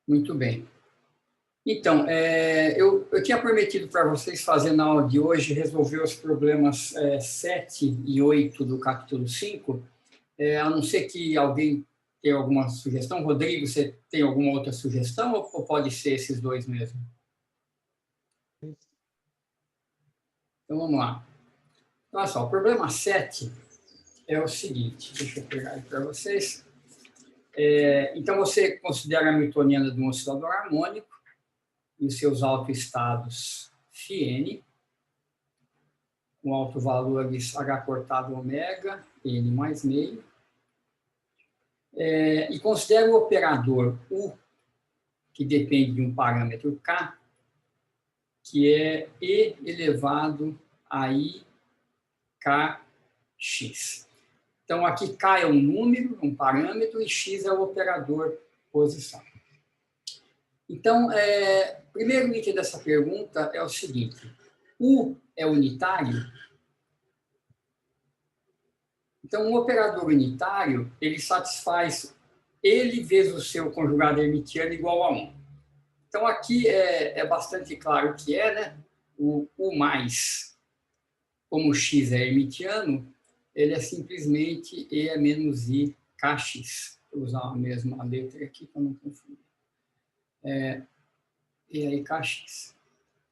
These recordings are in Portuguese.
Muito bem. Então, eu tinha prometido para vocês fazer na aula de hoje, resolver os problemas 7 e 8 do capítulo 5, a não ser que alguém tenha alguma sugestão. Rodrigo, você tem alguma outra sugestão ou pode ser esses dois mesmo? Então, vamos lá. Então, olha só, o problema 7 é o seguinte, deixa eu pegar aí para vocês. Então, você considera a hamiltoniana de um oscilador harmônico e os seus autoestados φn, com autovalores H cortado ômega, N mais meio, e considera o operador U, que depende de um parâmetro K, que é E elevado a I kx. Então, aqui K é um número, um parâmetro, e X é o operador posição. Então, o primeiro item dessa pergunta é o seguinte: U é unitário? Então, um operador unitário, ele satisfaz ele vezes o seu conjugado hermitiano igual a 1. Então, aqui é bastante claro que né? O U mais, como o X é hermitiano, ele é simplesmente E é menos I kx. Vou usar a mesma letra aqui para não confundir. E aí kx.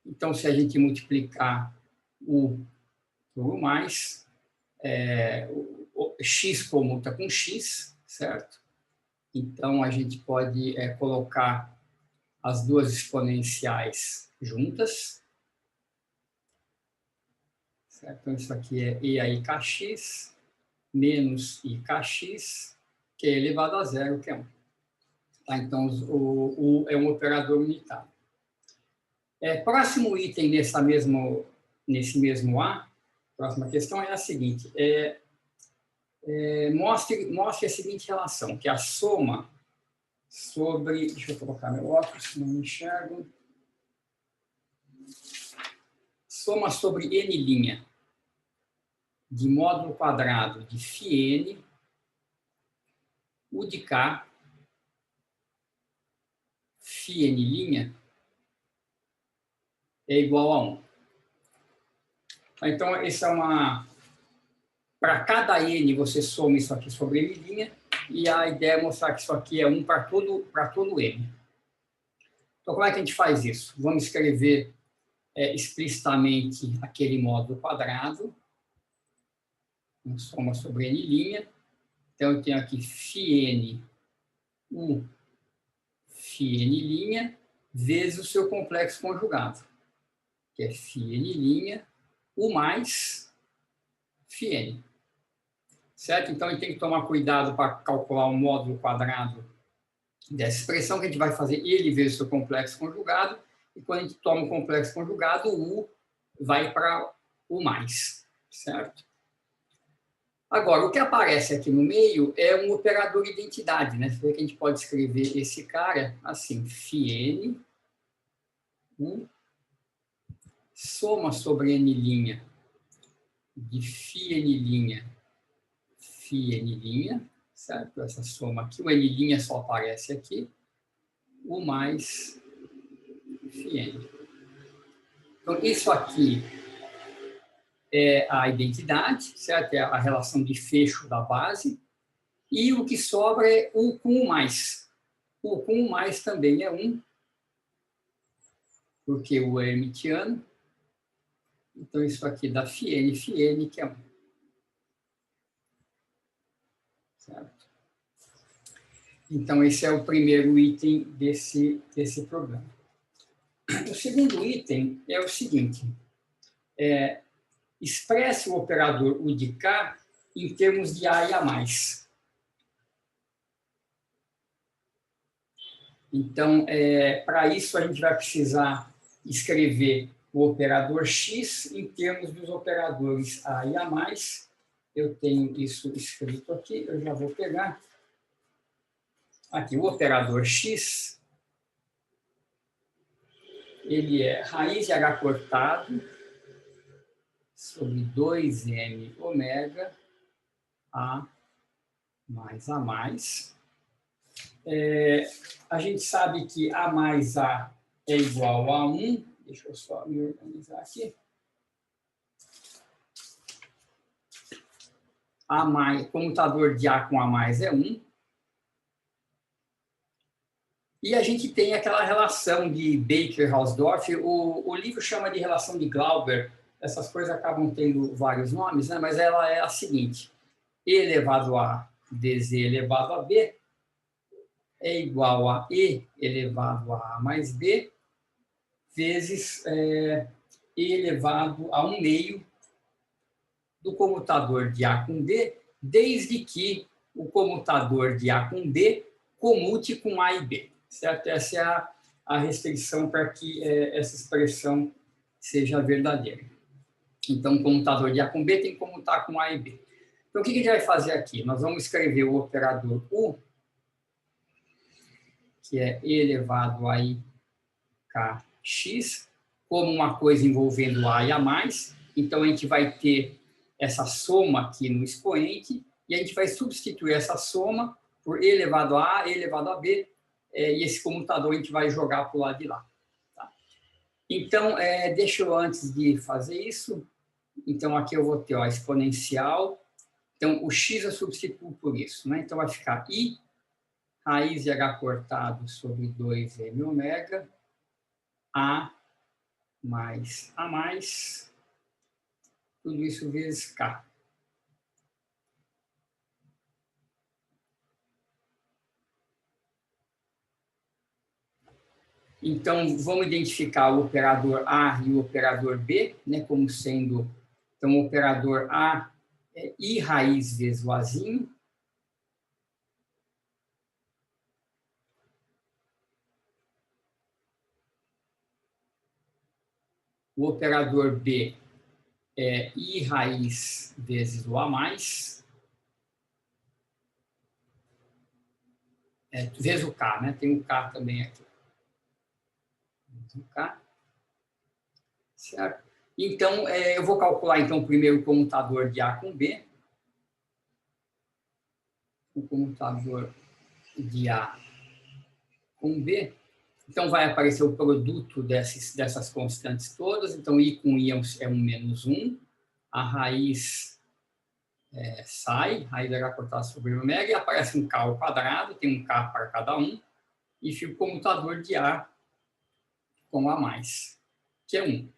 Então, se a gente multiplicar U por U mais, o x comuta com x, certo? Então, a gente pode colocar as duas exponenciais juntas. Certo? Então, isso aqui é E aí kx menos I kx, que é elevado a zero, que é 1. Tá? Então, o é um operador unitário. Próximo item nesse mesmo A, próxima questão é a seguinte: mostre a seguinte relação, que é a soma sobre... Deixa eu colocar meu óculos, senão não enxergo. Soma sobre n' de módulo quadrado de φn, U de K, φn' é igual a 1. Então, isso é uma... Para cada n, você soma isso aqui sobre n', e a ideia é mostrar que isso aqui é 1 para todo n. Então, como é que a gente faz isso? Vamos escrever explicitamente aquele módulo quadrado, soma sobre n'. Então, eu tenho aqui φn, U, φn' vezes o seu complexo conjugado, que é φn', U mais φn. Certo? Então, a gente tem que tomar cuidado para calcular o módulo quadrado dessa expressão, que a gente vai fazer ele vezes o seu complexo conjugado, e quando a gente toma o complexo conjugado, o U vai para U mais, certo? Agora, o que aparece aqui no meio é um operador identidade, né? Você vê que a gente pode escrever esse cara assim, φn, U, soma sobre n' de φn', certo? Essa soma aqui, o n' só aparece aqui, U mais φn. Então, isso aqui é a identidade, certo? É a relação de fecho da base, e o que sobra é U com U mais. U com U mais também é 1, porque o é hermitiano. Então, isso aqui dá φn, que é 1. Certo? Então, esse é o primeiro item desse problema. O segundo item é o seguinte: expresse o operador U de K em termos de A e A mais. Então, para isso, a gente vai precisar escrever o operador X em termos dos operadores A e A mais. Eu tenho isso escrito aqui, eu já vou pegar. Aqui, o operador X, ele é raiz de H cortado sobre 2m ômega A mais, A gente sabe que A mais A é igual a 1. Deixa eu só me organizar aqui. A mais, comutador de A com A mais é 1. E a gente tem aquela relação de Baker-Hausdorff, o livro chama de relação de Glauber, essas coisas acabam tendo vários nomes, né? Mas ela é a seguinte: E elevado a dz elevado a B é igual a E elevado a mais B vezes E elevado a 1/2 do comutador de A com D, desde que o comutador de A com D comute com A e B. Certo? Essa é a restrição para que essa expressão seja verdadeira. Então, o comutador de A com B tem que comutar com A e B. Então, o que a gente vai fazer aqui? Nós vamos escrever o operador U, que é E elevado a IKX, como uma coisa envolvendo A e A mais. Então, a gente vai ter essa soma aqui no expoente, e a gente vai substituir essa soma por E elevado a E elevado a B, e esse comutador a gente vai jogar para o lado de lá. Tá? Então, deixa eu, antes de fazer isso, então aqui eu vou ter a exponencial, então o x eu substituo por isso, né? Então vai ficar I raiz de h cortado sobre 2m ômega, A mais A mais, tudo isso vezes K. Então, vamos identificar o operador A e o operador B, né, como sendo, então, o operador A é I raiz vezes o Azinho. O operador B é I raiz vezes o A mais. Vezes o K, né? Tem um K também aqui. K. Certo? Então, eu vou calcular, então, primeiro o comutador de A com B. O comutador de A com B. Então, vai aparecer o produto dessas constantes todas. Então, I com I é 1 menos 1. A raiz sai, raiz h cortada sobre ômega, e aparece um K ao quadrado, tem um K para cada um, e fica o comutador de A com A mais, que é 1.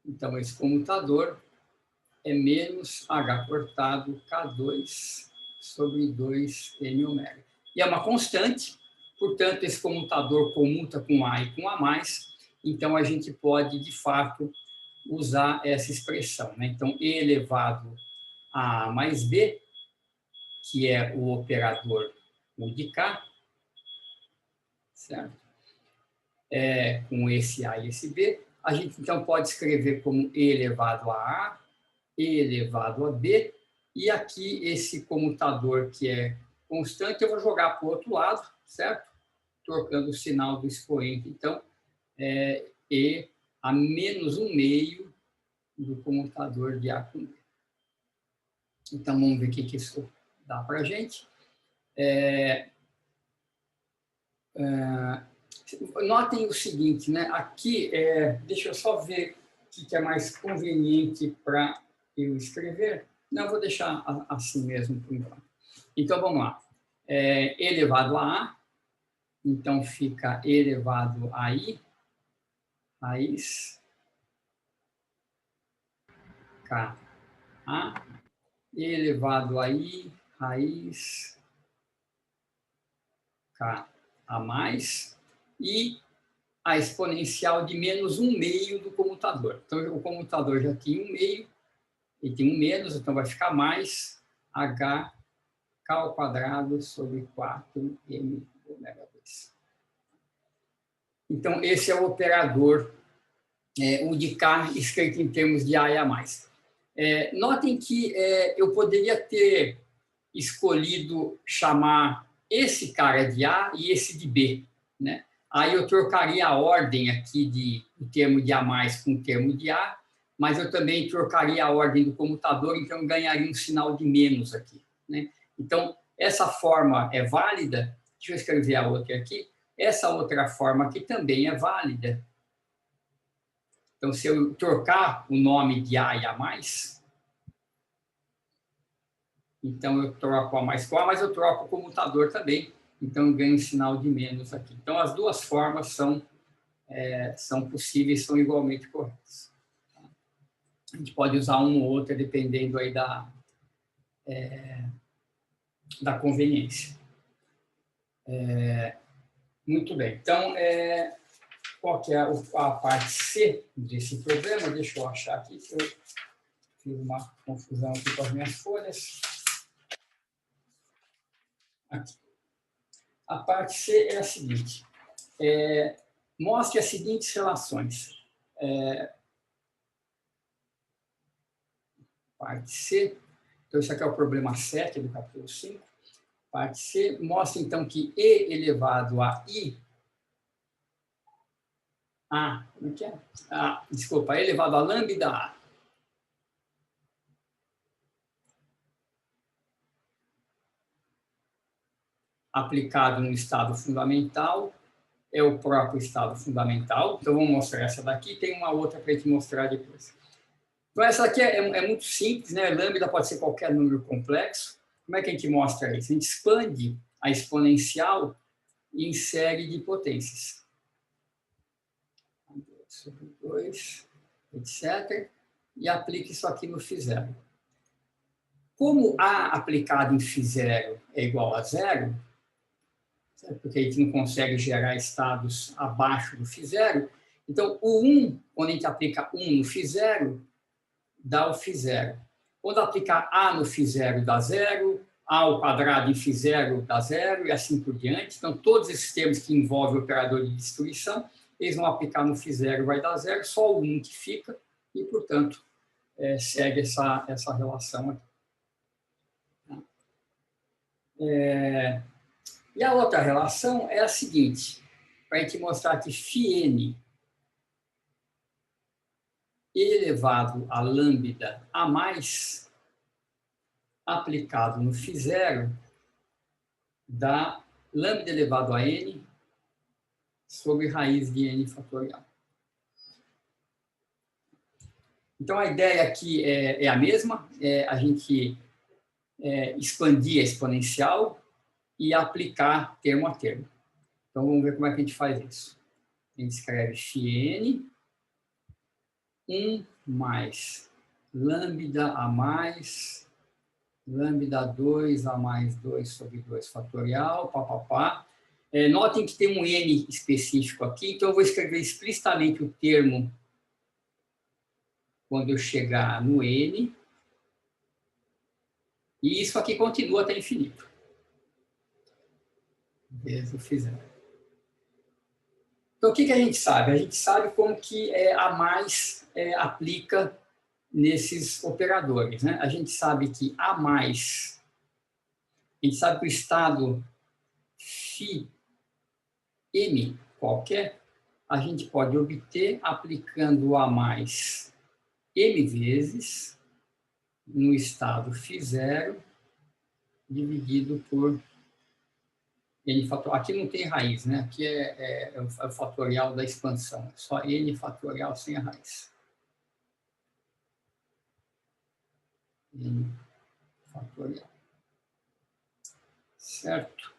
Então, esse comutador é menos H cortado K2 sobre 2M ômega. E é uma constante, portanto, esse comutador comuta com A e com A mais, então a gente pode, de fato, usar essa expressão, né? Então, E elevado a A mais B, que é o operador U de K, certo? Com esse A e esse B, a gente, então, pode escrever como E elevado a A, E elevado a B, e aqui esse comutador que é constante, eu vou jogar para o outro lado, certo? Trocando o sinal do expoente. Então, E a menos 1/2 do comutador de A com B. Então, vamos ver o que isso dá para a gente. Notem o seguinte, né? Aqui, deixa eu só ver o que é mais conveniente para eu escrever. Não, vou deixar assim mesmo por enquanto. Então, vamos lá. E elevado a A, então fica E elevado a I, raiz, K, A, E elevado a I, raiz, K, A mais, e a exponencial de menos 1/2 do comutador. Então, o comutador já tem 1/2, ele tem um menos, então vai ficar mais H K ao quadrado sobre 4M ômega 2. Então, esse é o operador, o de K, escrito em termos de A e A mais. Notem que eu poderia ter escolhido chamar esse cara de A e esse de B, né? Aí eu trocaria a ordem aqui do termo de A mais com o termo de A, mas eu também trocaria a ordem do comutador, então eu ganharia um sinal de menos aqui, né? Então, essa forma é válida Deixa eu escrever a outra aqui. Essa outra forma aqui também é válida. Então, se eu trocar o nome de A e A mais, então eu troco A mais com A, mas eu troco o comutador também. Então, eu ganho um sinal de menos aqui. Então, as duas formas são possíveis, são igualmente corretas. A gente pode usar uma ou outra, dependendo aí da conveniência. Muito bem. Então, qual que é a parte C desse problema? Deixa eu achar aqui, que eu fiz uma confusão aqui com as minhas folhas. Aqui. A parte C é a seguinte. Mostre as seguintes relações. Parte C. Então, isso aqui é o problema 7 do capítulo 5. Parte C mostra, então, que E elevado a I... como é que é? Desculpa, E elevado a lambda A. Aplicado no estado fundamental, é o próprio estado fundamental. Então, vamos mostrar essa daqui. Tem uma outra para a gente mostrar depois. Então, essa aqui é muito simples, né? Lambda pode ser qualquer número complexo. Como é que a gente mostra isso? A gente expande a exponencial em série de potências. 2 sobre 2, etc. E aplica isso aqui no φ0. Como A aplicado em φ0 é igual a zero, porque a gente não consegue gerar estados abaixo do φ0, então o 1, quando a gente aplica 1 no φ0, dá o φ0. Quando aplicar A no φ0 dá zero, A ao quadrado em φ0 dá zero, e assim por diante. Então, todos esses termos que envolvem o operador de destruição, eles vão aplicar no φ0 vai dar zero, só o 1 que fica, e, portanto, segue essa relação aqui. E a outra relação é a seguinte, para a gente mostrar que φn elevado a lambda a mais, aplicado no φ0, dá lambda elevado a n sobre raiz de n fatorial. Então, a ideia aqui é a mesma, a gente expandir a exponencial e aplicar termo a termo. Então, vamos ver como é que a gente faz isso. A gente escreve φn, 1 mais lambda a mais, lambda 2 a mais 2 sobre 2 fatorial, papapá. Notem que tem um n específico aqui, então eu vou escrever explicitamente o termo quando eu chegar no n, e isso aqui continua até infinito. Vezes o φ0. Então, o que a gente sabe? A gente sabe como que A mais aplica nesses operadores, né? A gente sabe que A mais, a gente sabe que o estado φm qualquer, a gente pode obter aplicando o A mais m vezes no estado φ0 dividido por n fatorial. Aqui não tem raiz, né? Aqui é o fatorial da expansão. É só n fatorial sem a raiz. N fatorial. Certo?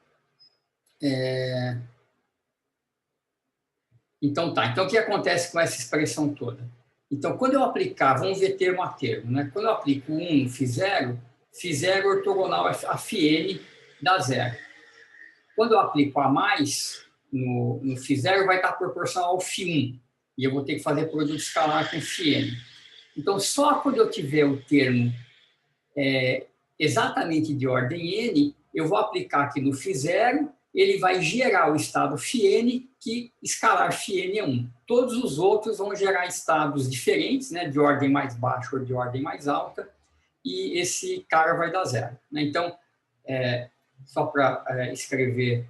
Então, tá. Então, o que acontece com essa expressão toda? Então, quando eu aplicar, vamos ver termo a termo, né? Quando eu aplico 1 no φ0, φ0 ortogonal a φn dá zero. Quando eu aplico A mais no φ0, vai estar proporcional ao φ1. E eu vou ter que fazer produto escalar com φn. Então, só quando eu tiver o termo exatamente de ordem n, eu vou aplicar aqui no φ0, ele vai gerar o estado φn, que escalar φn é 1. Todos os outros vão gerar estados diferentes, né, de ordem mais baixa ou de ordem mais alta, e esse cara vai dar zero. Né? Então, só para escrever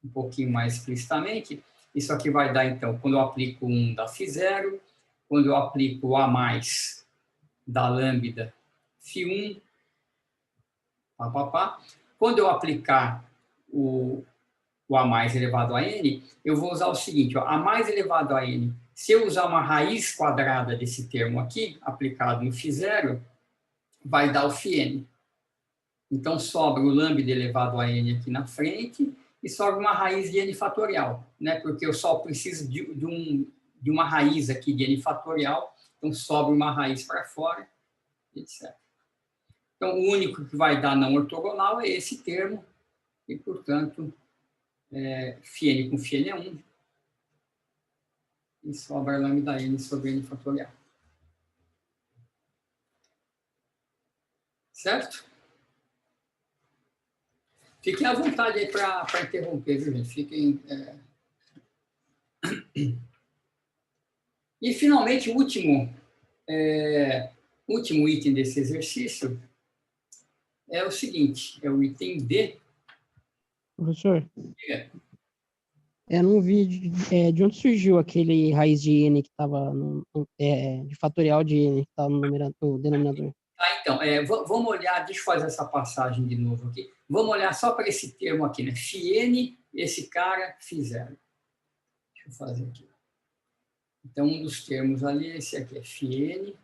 um pouquinho mais explicitamente, isso aqui vai dar, então, quando eu aplico 1 dá φ0, quando eu aplico o A mais da lambda φ1, papapá. Quando eu aplicar o A mais elevado a N, eu vou usar o seguinte, ó, A mais elevado a N, se eu usar uma raiz quadrada desse termo aqui, aplicado no φ0, vai dar o φn. Então, sobra o lambda elevado a N aqui na frente e sobra uma raiz de N fatorial, né? Porque eu só preciso de uma raiz aqui de N fatorial, então sobra uma raiz para fora, etc. Então, o único que vai dar não ortogonal é esse termo, e, portanto, φn com φn é 1, e sobra lambda n sobre N fatorial. Certo? Fiquem à vontade aí para interromper, viu, gente? Fiquem... E, finalmente, o último item desse exercício é o seguinte, é o item D. Professor, eu não vi de onde surgiu aquele raiz de N que estava de fatorial de N que estava no denominador. Então, vamos olhar, deixa eu fazer essa passagem de novo aqui. Vamos olhar só para esse termo aqui, né? φn, esse cara, φ0. Deixa eu fazer aqui. Então, um dos termos ali, esse aqui é φn,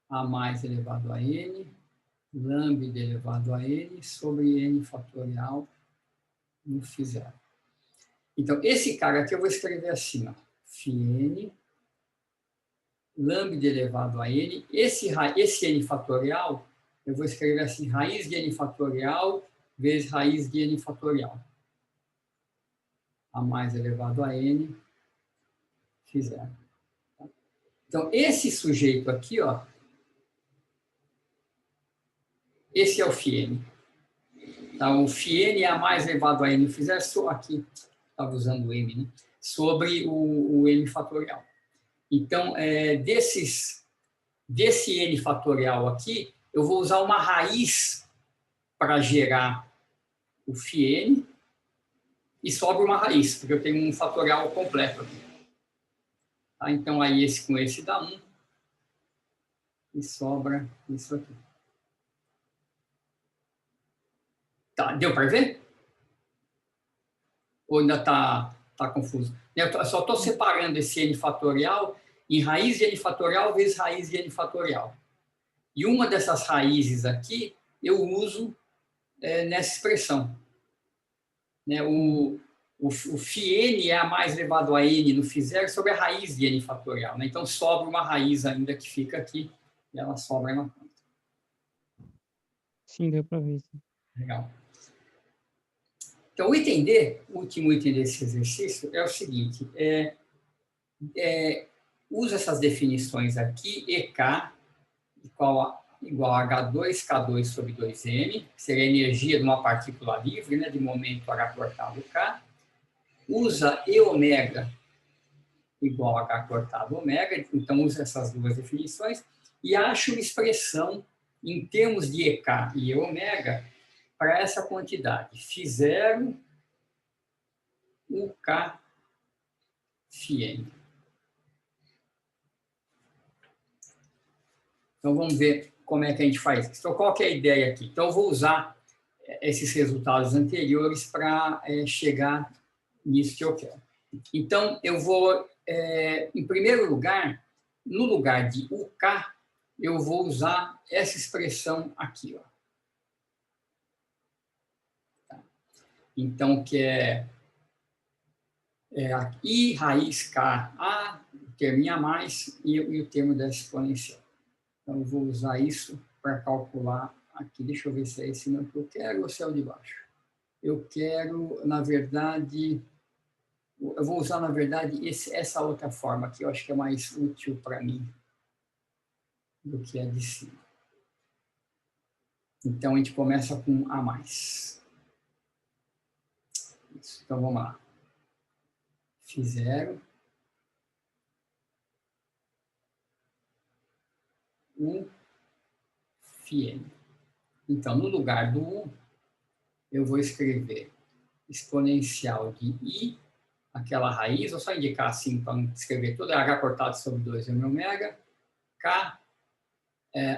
A mais elevado a N, lambda elevado a N sobre N fatorial no φ0. Então, esse cara aqui eu vou escrever assim, ó, φn, lambda elevado a N, esse N fatorial, eu vou escrever assim, raiz de N fatorial vezes raiz de N fatorial. A mais elevado a N, φ0. Então, esse sujeito aqui, ó, esse é o φn. Então, o φn é A mais elevado a N, φ0, só aqui, estava usando o M, né? Sobre o N fatorial. Então, desse N fatorial aqui, eu vou usar uma raiz para gerar o φn e sobra uma raiz, porque eu tenho um fatorial completo aqui. Tá? Então, aí esse com esse dá 1 e sobra isso aqui. Tá, deu para ver? Ou ainda está confuso? Eu só estou separando esse N fatorial em raiz de N fatorial vezes raiz de N fatorial. E uma dessas raízes aqui eu uso nessa expressão. Né? O φn é A mais elevado a N no φ0 sobre a raiz de N fatorial. Né? Então, sobra uma raiz ainda que fica aqui e ela sobra na ponta. Sim, deu para ver. Legal. Então, o item D, o último item desse exercício, é o seguinte, usa essas definições aqui, EK igual a H2K2 sobre 2M, que seria a energia de uma partícula livre, né, de momento H cortado K, usa E ômega igual a H cortado ômega, então usa essas duas definições, e acha uma expressão em termos de EK e E ômega para essa quantidade, φ0, UK, φn. Então, vamos ver como é que a gente faz isso. Então, qual que é a ideia aqui? Então, eu vou usar esses resultados anteriores para chegar nisso que eu quero. Então, eu vou, em primeiro lugar, no lugar de UK, eu vou usar essa expressão aqui, ó. Então, que é I raiz K, A, o termo em A mais, e o termo da exponencial. Então, eu vou usar isso para calcular aqui. Deixa eu ver se é esse não que eu quero ou se é o de baixo. Eu quero, na verdade, eu vou usar, na verdade, essa outra forma aqui. Eu acho que é mais útil para mim do que a de cima. Então, a gente começa com A mais. Isso. Então, vamos lá. φ0. U, φn. Então, no lugar do U, eu vou escrever exponencial de I, aquela raiz, vou só indicar assim para não escrever tudo, é H cortado sobre 2M ômega, K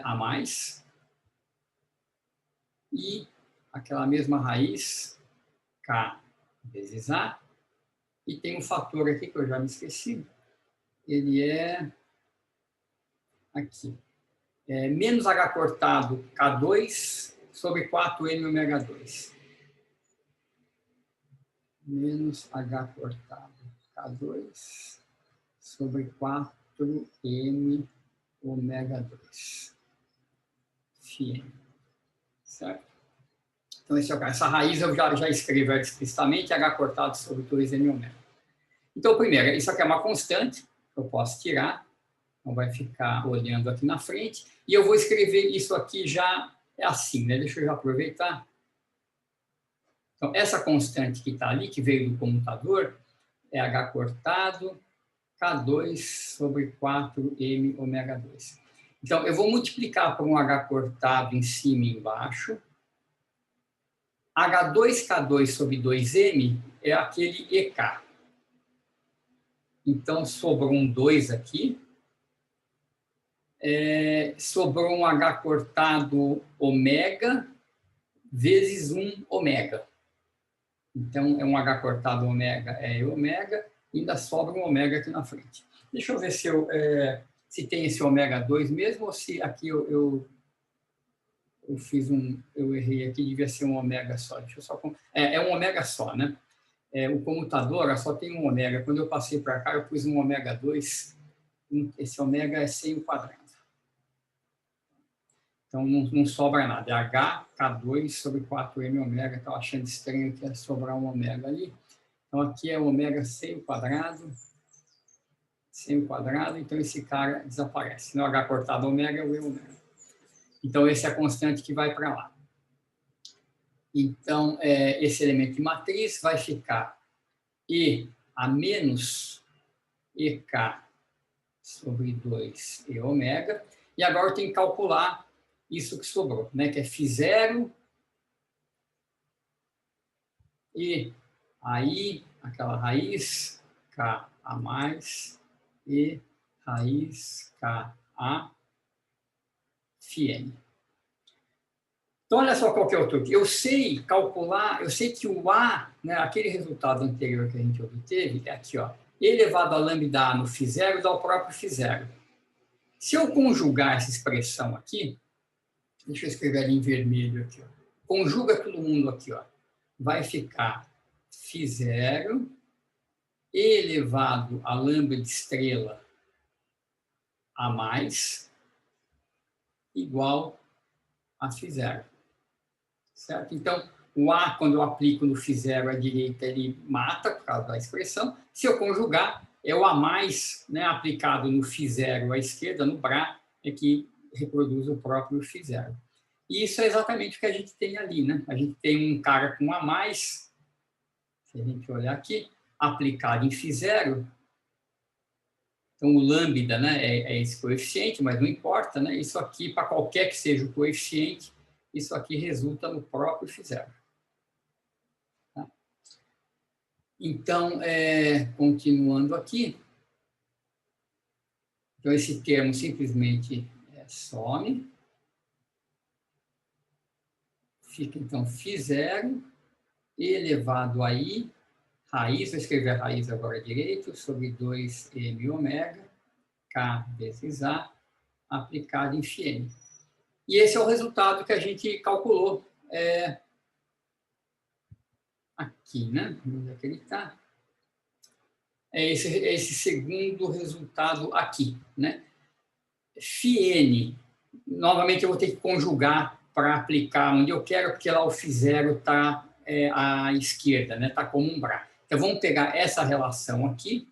A mais, e aquela mesma raiz, K vezes A. E tem um fator aqui que eu já me esqueci. Ele é aqui. Menos H cortado K2 sobre 4M ômega 2. Menos H cortado K2 sobre 4M ômega 2. Φn. Certo? Então, essa raiz eu já escrevo explicitamente, H cortado sobre 2M ômega. Então, primeiro, isso aqui é uma constante, que eu posso tirar. Então, vai ficar olhando aqui na frente. E eu vou escrever isso aqui já assim, né? Deixa eu já aproveitar. Então, essa constante que está ali, que veio do comutador, é H cortado K2 sobre 4M ômega 2. Então, eu vou multiplicar por um H cortado em cima e embaixo. H2K2 sobre 2M é aquele EK. Então, sobrou um 2 aqui. Sobrou um H cortado ômega vezes 1 ômega. Então, é um H cortado ômega, ômega, e ainda sobra um ômega aqui na frente. Deixa eu ver se tem esse ômega 2 mesmo, ou se aqui eu errei aqui, devia ser um ômega só. Deixa eu só é um ômega só, né? O comutador só tem um ômega. Quando eu passei para cá, eu pus um ômega 2. Esse ômega é sem o quadrado. Então, não sobra nada. É HK2 sobre 4M ômega. Estava achando estranho que ia sobrar um ômega ali. Então, aqui é o ômega sem o quadrado. Sem o quadrado. Então, esse cara desaparece. No H cortado ômega, é o E ômega. Então, esse é a constante que vai para lá. Então, esse elemento de matriz vai ficar E a menos EK sobre 2E ômega. E agora eu tenho que calcular isso que sobrou, né? Que é φ0 e aí aquela raiz K a mais e raiz K a φn. Então, olha só qual que é o truque. Eu sei calcular, eu sei que o A, né, aquele resultado anterior que a gente obteve, é aqui, ó, E elevado a lambda A no φ0 dá o próprio φ0. Se eu conjugar essa expressão aqui, deixa eu escrever ali em vermelho aqui, ó. Conjuga todo mundo aqui, ó. Vai ficar φ0 elevado a lambda de estrela a mais igual a φ0. Certo? Então, o A, quando eu aplico no φ0 à direita, ele mata por causa da expressão. Se eu conjugar, é o A mais, né, aplicado no φ0 à esquerda, no BRA, é que reproduz o próprio φ0. E isso é exatamente o que a gente tem ali, né? A gente tem um cara com A mais, se a gente olhar aqui, aplicado em φ0. Então, o lambda, né, é esse coeficiente, mas não importa, né? Isso aqui, para qualquer que seja o coeficiente, isso aqui resulta no próprio φ0. Tá? Então, continuando aqui, então esse termo simplesmente some. Fica, então, φ0 elevado a i, raiz, vou escrever a raiz agora direito, sobre 2m ômega, k vezes a, aplicado em φn. E esse é o resultado que a gente calculou aqui, né? Onde é que ele está? É esse segundo resultado aqui, né? φn, novamente eu vou ter que conjugar para aplicar onde eu quero, porque lá o φ0 está à esquerda, né? Está como um BRA. Então, vamos pegar essa relação aqui,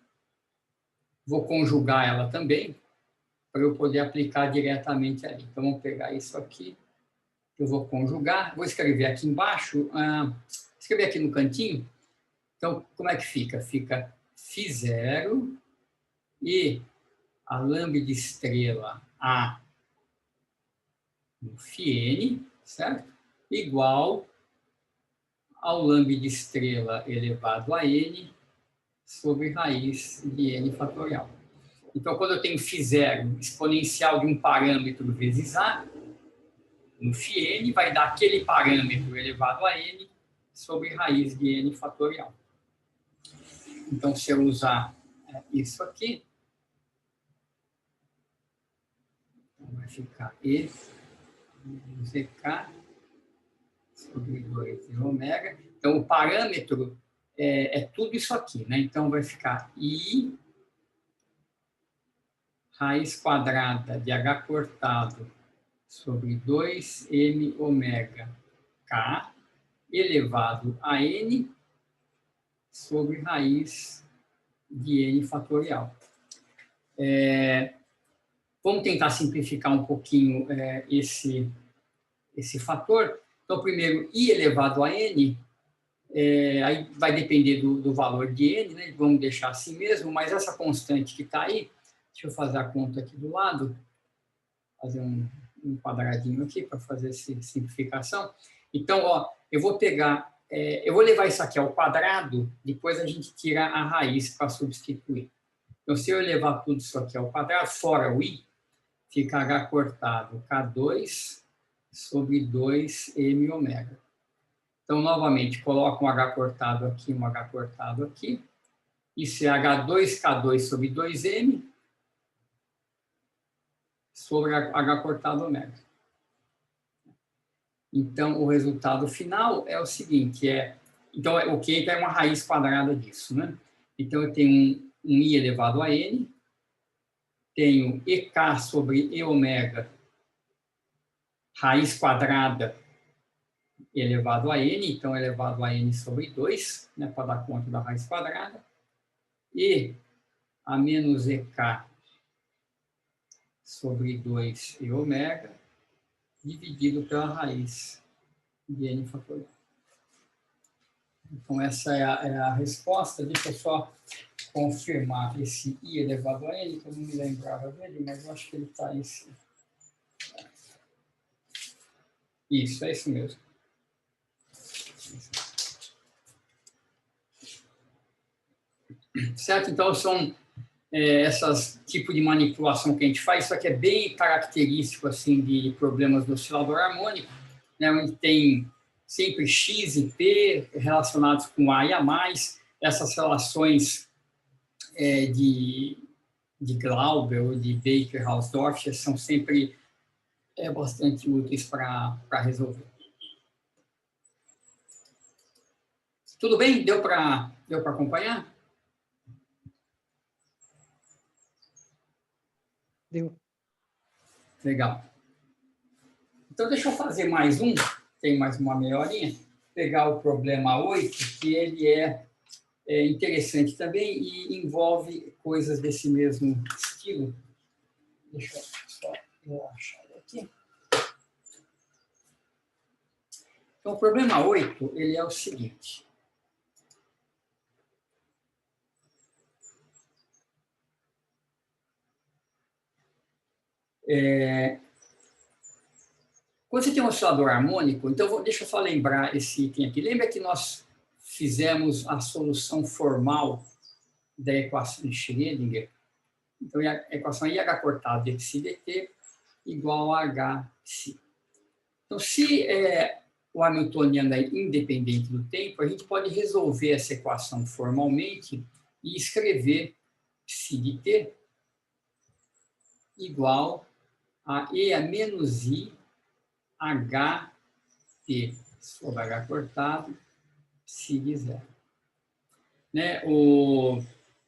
vou conjugar ela também, para eu poder aplicar diretamente ali. Então, vamos pegar isso aqui, eu vou conjugar, vou escrever aqui embaixo, escrever aqui no cantinho. Então, como é que fica? Fica φ0 e a lambda de estrela A no φn, certo? Igual ao lambda de estrela elevado a n sobre raiz de n fatorial. Então, quando eu tenho φ0 exponencial de um parâmetro vezes a, no φn vai dar aquele parâmetro elevado a n sobre raiz de n fatorial. Então, se eu usar isso aqui, vai ficar E menos EK sobre 2 ômega. Então, o parâmetro é tudo isso aqui, né? Então, vai ficar I raiz quadrada de H cortado sobre 2m ômega K elevado a N sobre raiz de N fatorial. Vamos tentar simplificar um pouquinho esse fator. Então, primeiro, I elevado a N, aí vai depender do valor de N, né? Vamos deixar assim mesmo, mas essa constante que está aí, deixa eu fazer a conta aqui do lado, fazer um quadradinho aqui para fazer essa simplificação. Então, ó, eu vou pegar, eu vou levar isso aqui ao quadrado, depois a gente tira a raiz para substituir. Então, se eu levar tudo isso aqui ao quadrado, fora o I, fica H cortado K2 sobre 2m ômega. Então, novamente, coloco um H cortado aqui, um H cortado aqui. Isso é H2K2 sobre 2m sobre H cortado ômega. Então, o resultado final é o seguinte, então, o que é uma raiz quadrada disso, né? Então, eu tenho um I elevado a N, tenho EK sobre E ômega, raiz quadrada elevado a N, então elevado a N sobre 2, né, para dar conta da raiz quadrada, e a menos EK sobre 2 E ômega, dividido pela raiz de N fatorial. Então, essa é a resposta. Deixa eu só confirmar esse I elevado a N, que eu não me lembrava dele, mas eu acho que ele está em si. Isso, é isso mesmo. Certo? Então, são esses tipos de manipulação que a gente faz. Isso aqui é bem característico assim, de problemas do oscilador harmônico, né, onde tem sempre X e P relacionados com A e A+. Essas relações de Glauber ou de Baker-Hausdorff são sempre bastante úteis para resolver. Tudo bem? Deu para acompanhar? Deu. Legal. Então, deixa eu fazer mais um, tem mais uma meia horinha, pegar o problema 8, que ele é interessante também e envolve coisas desse mesmo estilo. Deixa eu só relaxar aqui. Então, o problema 8, ele é o seguinte. Quando você tem um oscilador harmônico, então deixa eu só lembrar esse item aqui. Lembra que nós fizemos a solução formal da equação de Schrödinger? Então, a equação IH cortado de psi dt igual a H psi. Então, se o hamiltoniano é independente do tempo, a gente pode resolver essa equação formalmente e escrever psi de t igual a E a menos I H t sobre H cortado psi de zero. Né?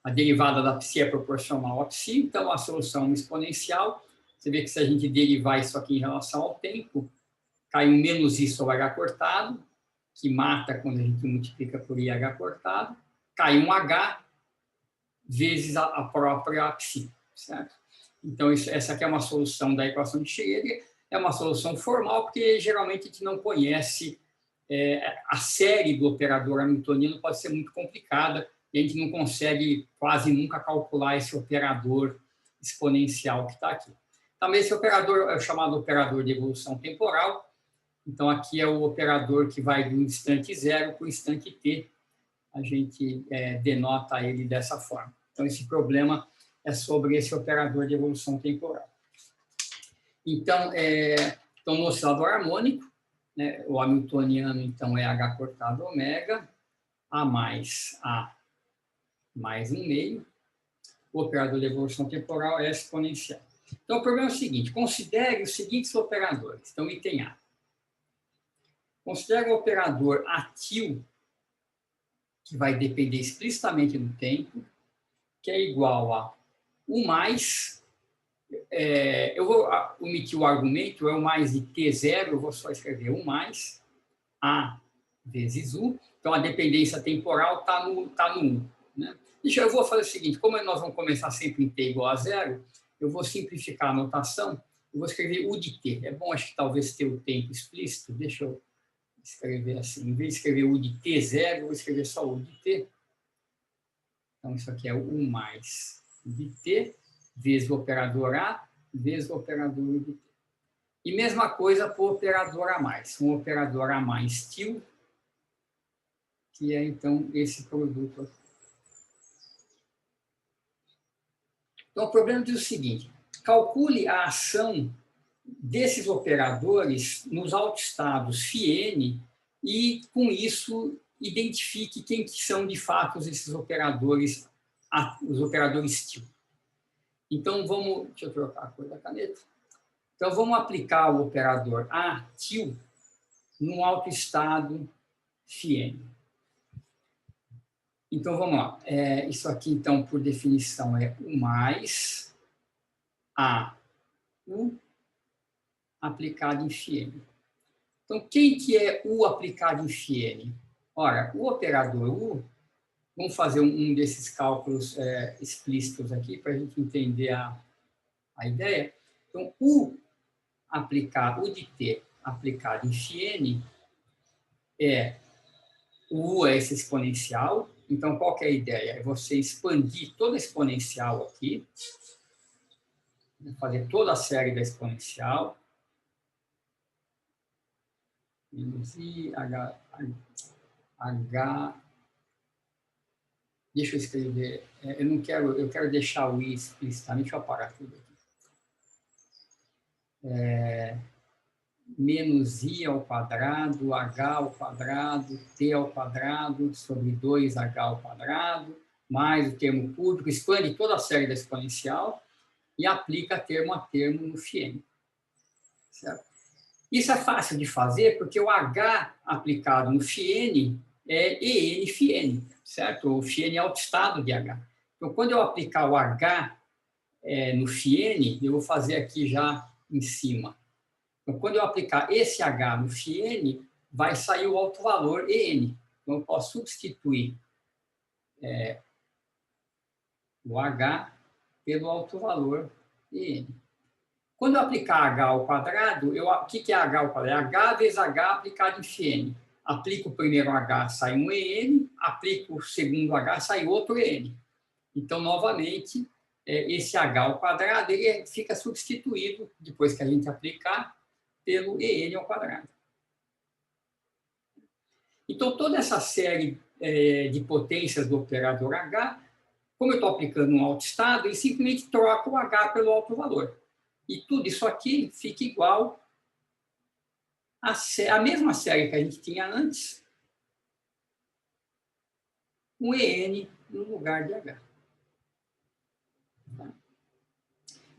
A derivada da psi é proporcional a psi, então a solução é uma exponencial. Você vê que se a gente derivar isso aqui em relação ao tempo, cai um menos I sobre H cortado, que mata quando a gente multiplica por IH cortado, cai um H vezes a própria psi, certo? Então, essa aqui é uma solução da equação de Schrödinger, é uma solução formal, porque geralmente a gente não conhece a série do operador hamiltoniano, pode ser muito complicada, e a gente não consegue quase nunca calcular esse operador exponencial que está aqui. Também esse operador é o chamado operador de evolução temporal. Então, aqui é o operador que vai do instante zero para o instante t. A gente denota ele dessa forma. Então, esse problema é sobre esse operador de evolução temporal. Então, no oscilador harmônico, né? O hamiltoniano, então, é H cortado ômega, A mais A mais 1/2. O operador de evolução temporal é exponencial. Então, o problema é o seguinte, considere os seguintes operadores. Então, item A. Considere o operador ATIL, que vai depender explicitamente do tempo, que é igual a U mais, eu vou omitir o argumento, é o mais de T0, eu vou só escrever U mais A vezes U. Então, a dependência temporal está no U. Né? Eu vou fazer o seguinte, como nós vamos começar sempre em T igual a 0, eu vou simplificar a notação, eu vou escrever U de T. É bom, acho que talvez ter o tempo explícito, deixa eu escrever assim, em vez de escrever U de T0, eu vou escrever só U de T. Então, isso aqui é U mais U de T, vezes o operador A, vezes o operador U de T. E mesma coisa para o operador A mais. Um operador A mais TIL, que é, então, esse produto aqui. Então, o problema diz o seguinte, calcule a ação desses operadores nos autoestados φn e, com isso, identifique quem que são, de fato, esses operadores, os operadores TIL. Então, deixa eu trocar a cor da caneta. Então, vamos aplicar o operador ATIL num autoestado φn. Então, vamos lá. Isso aqui, então, por definição, é U mais A U aplicado em φn. Então, quem que é U aplicado em φn? Ora, o operador U, vamos fazer um desses cálculos explícitos aqui para a gente entender a ideia. Então, U de T aplicado em φn o U é esse exponencial. Então, qual que é a ideia? É você expandir toda a exponencial aqui, fazer toda a série da exponencial, menos I, H. Deixa eu escrever. Eu quero deixar o I explicitamente, deixa eu apagar tudo aqui. Menos I ao quadrado, H ao quadrado, T ao quadrado, sobre 2H ao quadrado, mais o termo cúbico, expande toda a série da exponencial e aplica termo a termo no φn. Certo? Isso é fácil de fazer porque o H aplicado no φn é EN φn, certo? O φn é autoestado de H. Então, quando eu aplicar o H no φn, eu vou fazer aqui já em cima. Então, quando eu aplicar esse H no φn, vai sair o alto valor EN. Então, eu posso substituir o H pelo alto valor EN. Quando eu aplicar H ao quadrado, o que é H ao quadrado? É H vezes H aplicado em φn. Aplico o primeiro H, sai um EN, aplico o segundo H, sai outro EN. Então, novamente, esse H ao quadrado ele fica substituído, depois que a gente aplicar, pelo EN ao quadrado. Então, toda essa série de potências do operador H, como eu estou aplicando um autoestado, ele simplesmente troca o H pelo alto valor. E tudo isso aqui fica igual à mesma série que a gente tinha antes, um EN no lugar de H.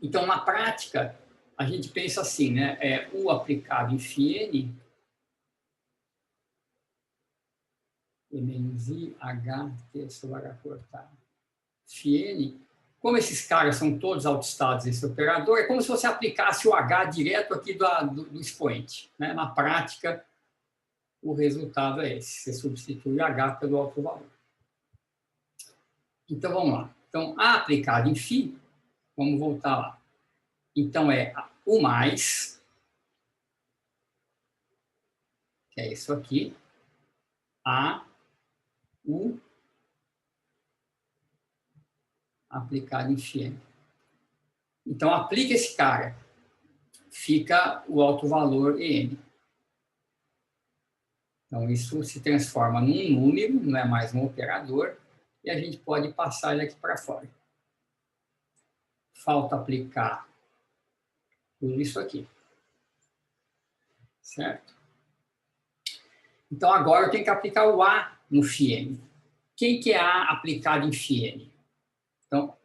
Então, na prática, a gente pensa assim, né? U aplicado em φn, E menos I, H, T sobre H cortado. φn, como esses caras são todos autoestados desse operador, é como se você aplicasse o H direto aqui do expoente. Né? Na prática, o resultado é esse. Você substitui o H pelo alto valor. Então, vamos lá. Então, A aplicado em φ, vamos voltar lá. Então, é U mais, que é isso aqui, A, U, aplicado em φn. Então, aplica esse cara. Fica o alto valor EN. Então, isso se transforma num número, não é mais um operador, e a gente pode passar ele aqui para fora. Falta aplicar tudo isso aqui. Certo? Então, agora eu tenho que aplicar o A no φn. Quem que é A aplicado em φn? Então,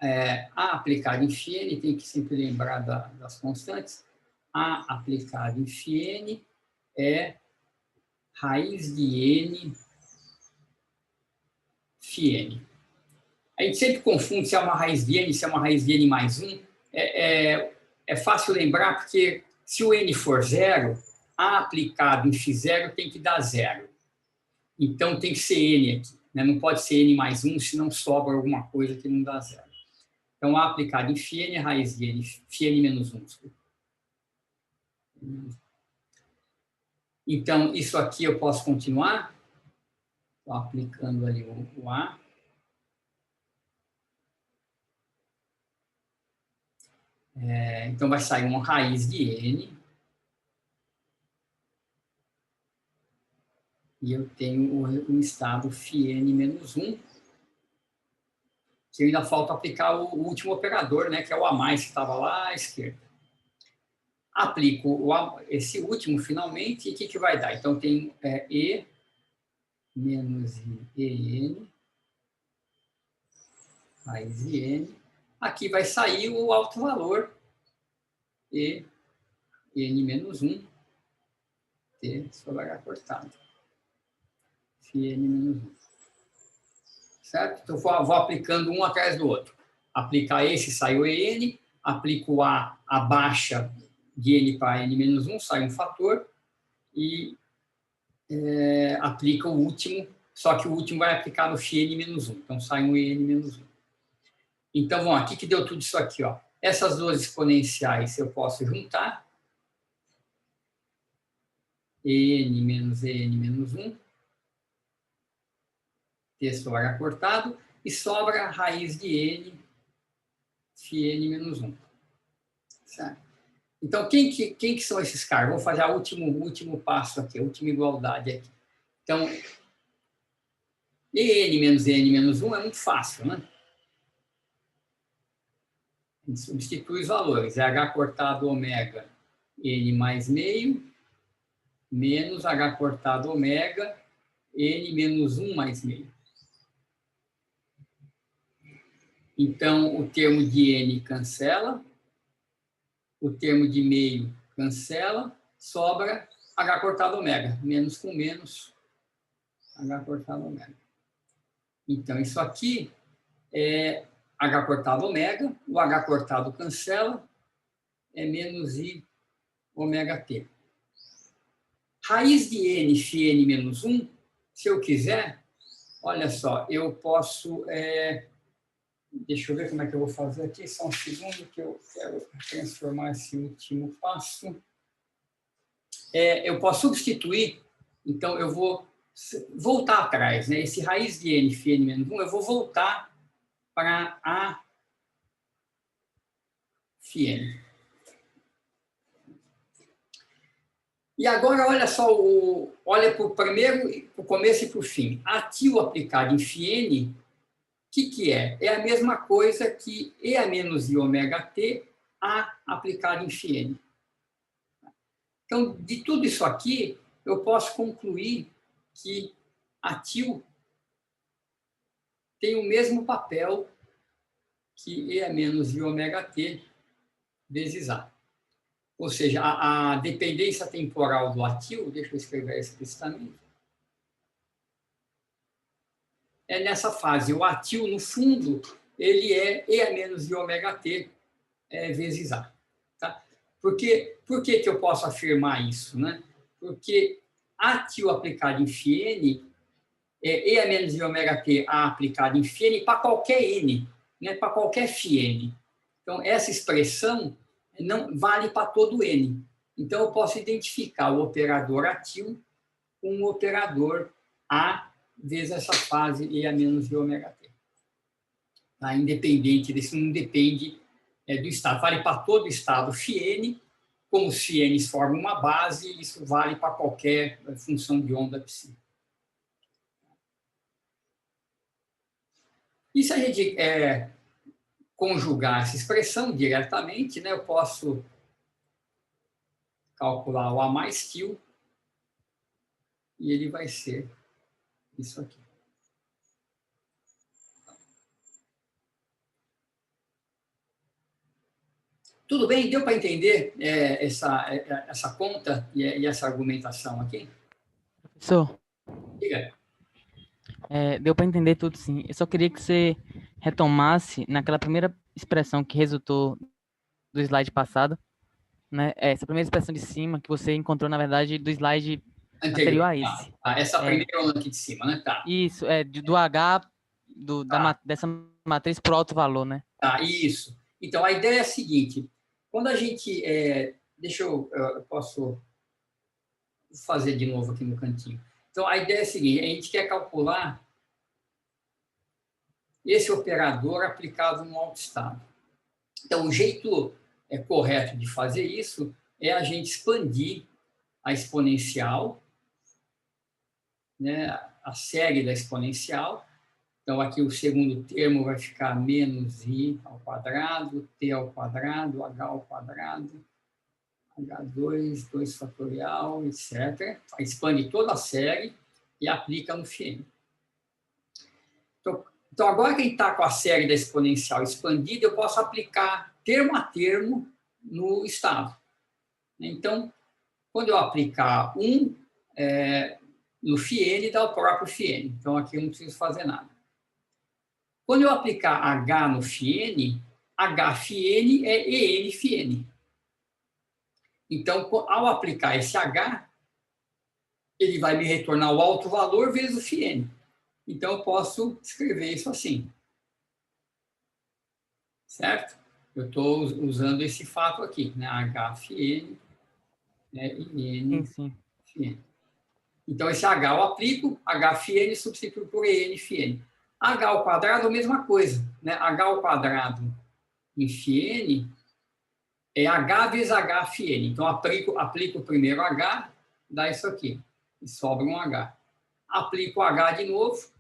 A aplicado em φn, tem que sempre lembrar das constantes. A aplicado em φn é raiz de n φn. A gente sempre confunde se é uma raiz de n, se é uma raiz de n mais 1. É fácil lembrar, porque se o n for zero, A aplicado em φ0 tem que dar zero. Então, tem que ser n aqui, né? Não pode ser n mais 1, senão sobra alguma coisa que não dá zero. Então, A aplicado em φn é raiz de n, φn menos 1. Desculpa. Então, isso aqui eu posso continuar. Estou aplicando ali o A. Então, vai sair uma raiz de n. E eu tenho um estado φn menos 1, que ainda falta aplicar o último operador, né, que é o A+, que estava lá à esquerda. Aplico esse último, finalmente, e o que vai dar? Então, tem E menos EN, raiz de N. Aqui vai sair o alto valor, E, N menos 1, T sobre H cortado. φn menos 1. Certo? Então, vou aplicando um atrás do outro. Aplicar esse, sai o EN. Aplico o A, abaixa de N para N menos 1, sai um fator. E aplica o último, só que o último vai aplicar no φn menos 1. Então, sai um EN menos 1. Então, bom, aqui que deu tudo isso aqui, ó. Essas duas exponenciais eu posso juntar. EN menos EN menos 1. T sobre H cortado. E sobra a raiz de N, φn menos 1. Certo? Então, quem que são esses caras? Vamos fazer o último passo aqui, a última igualdade aqui. Então, EN menos EN menos 1 é muito fácil, né? A gente substitui os valores. É H cortado ômega N mais meio, menos H cortado ômega N menos 1 mais meio. Então, o termo de N cancela, o termo de meio cancela, sobra H cortado ômega, menos com menos, H cortado ômega. Então, isso aqui é H cortado ômega, o H cortado cancela, é menos I ômega T. Raiz de N, φn menos 1, se eu quiser, olha só, eu posso... deixa eu ver como é que eu vou fazer aqui, só um segundo que eu quero transformar esse último passo. Eu posso substituir, então eu vou voltar atrás, né? Esse raiz de N, φn menos 1, eu vou voltar para A φn. E agora, olha só, olha para o primeiro, para o começo e para o fim. A til aplicado em φn, o que é? É a mesma coisa que E a menos I ômega T, A aplicado em φn. Então, de tudo isso aqui, eu posso concluir que a til tem o mesmo papel que E a menos I ômega T vezes A. Ou seja, a dependência temporal do atil, deixa eu escrever explicitamente, é nessa fase. O atil, no fundo, ele é E a menos I ômega T vezes A. Tá? Por que eu posso afirmar isso? Né? Porque atil aplicado em φn é E a menos I ômega T A aplicado em φn para qualquer N, né? Para qualquer φn. Então, essa expressão não vale para todo N. Então, eu posso identificar o operador atil com o operador A vezes essa fase E a menos I ômega T. Tá? Independente disso, não depende do estado. Vale para todo estado φn, como os φn's formam uma base, isso vale para qualquer função de onda psi. E se a gente conjugar essa expressão diretamente, né, eu posso calcular o A mais til e ele vai ser isso aqui. Tudo bem? Deu para entender essa conta e essa argumentação aqui? Professor, Diga. deu para entender tudo, sim. Eu só queria que você retomasse naquela primeira expressão que resultou do slide passado, né? Essa primeira expressão de cima que você encontrou, na verdade, do slide anterior a esse. Essa primeira aqui de cima, né? Tá. Isso, do H, dessa matriz por alto valor, né? Tá, isso. Então, a ideia é a seguinte. Quando a gente... eu posso fazer de novo aqui no cantinho. Então, a ideia é a seguinte. A gente quer calcular esse operador aplicado no autoestado. Então, o jeito correto de fazer isso é a gente expandir a exponencial, né, a série da exponencial. Então, aqui o segundo termo vai ficar menos i ao quadrado, t ao quadrado, h ao quadrado, h2, 2 fatorial, etc. Expande toda a série e aplica no φn. Então, agora que a gente está com a série da exponencial expandida, eu posso aplicar termo a termo no estado. Então, quando eu aplicar no φn, dá o próprio φn. Então, aqui eu não preciso fazer nada. Quando eu aplicar H no φn, HφN é ENφN. Então, ao aplicar esse H, ele vai me retornar o alto valor vezes o φn. Então, eu posso escrever isso assim. Certo? Eu estou usando esse fato aqui, né? HφN e ENφN. Então, esse H eu aplico, HφN substitui por ENφN. H ao quadrado, a mesma coisa. Né? H ao quadrado em φn é H vezes HφN. Então, aplico o primeiro H, dá isso aqui. E sobra um H. Aplico o H de novo,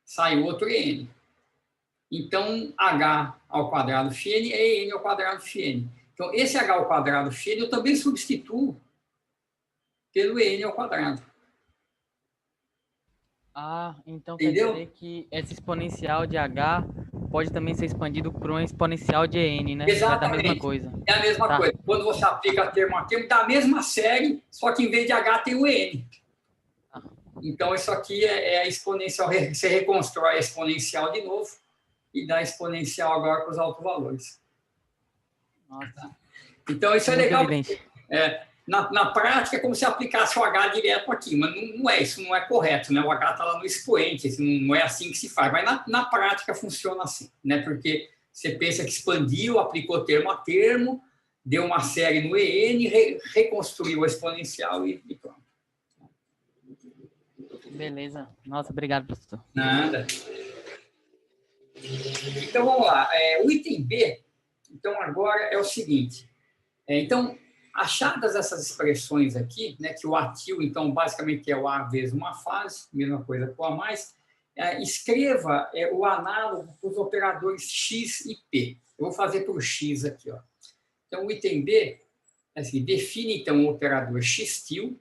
sai outro EN. Então, H ao quadrado φn é EN ao quadrado φn. Então, esse H ao quadrado φn eu também substituo pelo EN ao quadrado. Então entendeu? Quer dizer que essa exponencial de H pode também ser expandido por uma exponencial de EN, né? Exatamente. Vai dar a mesma coisa. É a mesma coisa. Quando você aplica termo a termo, dá a mesma série, só que em vez de H tem o EN. Então, isso aqui é a exponencial. Você reconstrói a exponencial de novo e dá a exponencial agora para os autovalores. Nossa. Então, isso é legal. Na prática, é como se aplicasse o H direto aqui, mas isso não é correto, né? O H está lá no expoente, não é assim que se faz. Mas na prática funciona assim, né? Porque você pensa que expandiu, aplicou termo a termo, deu uma série no EN, reconstruiu a exponencial e pronto. Beleza. Nossa, obrigado, professor. Nada. Então, vamos lá. O item B, então, agora é o seguinte. Então, achadas essas expressões aqui, né, que o atil, então, basicamente é o A vezes uma fase, mesma coisa com o A mais, escreva o análogo para os operadores X e P. Eu vou fazer por X aqui. Ó. Então, o item B é assim, define, então, o operador XTIL,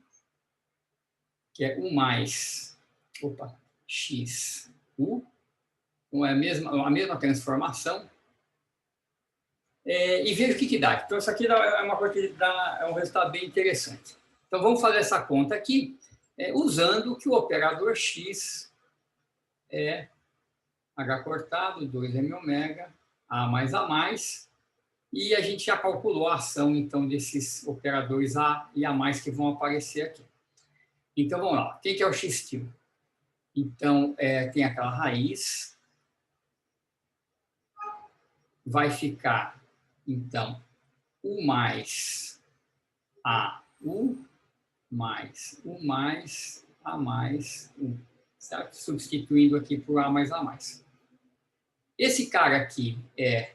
que é 1 mais XU, então é a mesma transformação, e veja o que dá. Então, isso aqui é uma coisa que dá um resultado bem interessante. Então, vamos fazer essa conta aqui, usando que o operador X é H cortado, 2m⍵, A mais, e a gente já calculou a ação, então, desses operadores A e A mais que vão aparecer aqui. Então, vamos lá. O que é o XTIL? Então, tem aquela raiz, vai ficar, então, U mais AU mais U mais A mais U, certo? Substituindo aqui por A mais A mais. Esse cara aqui é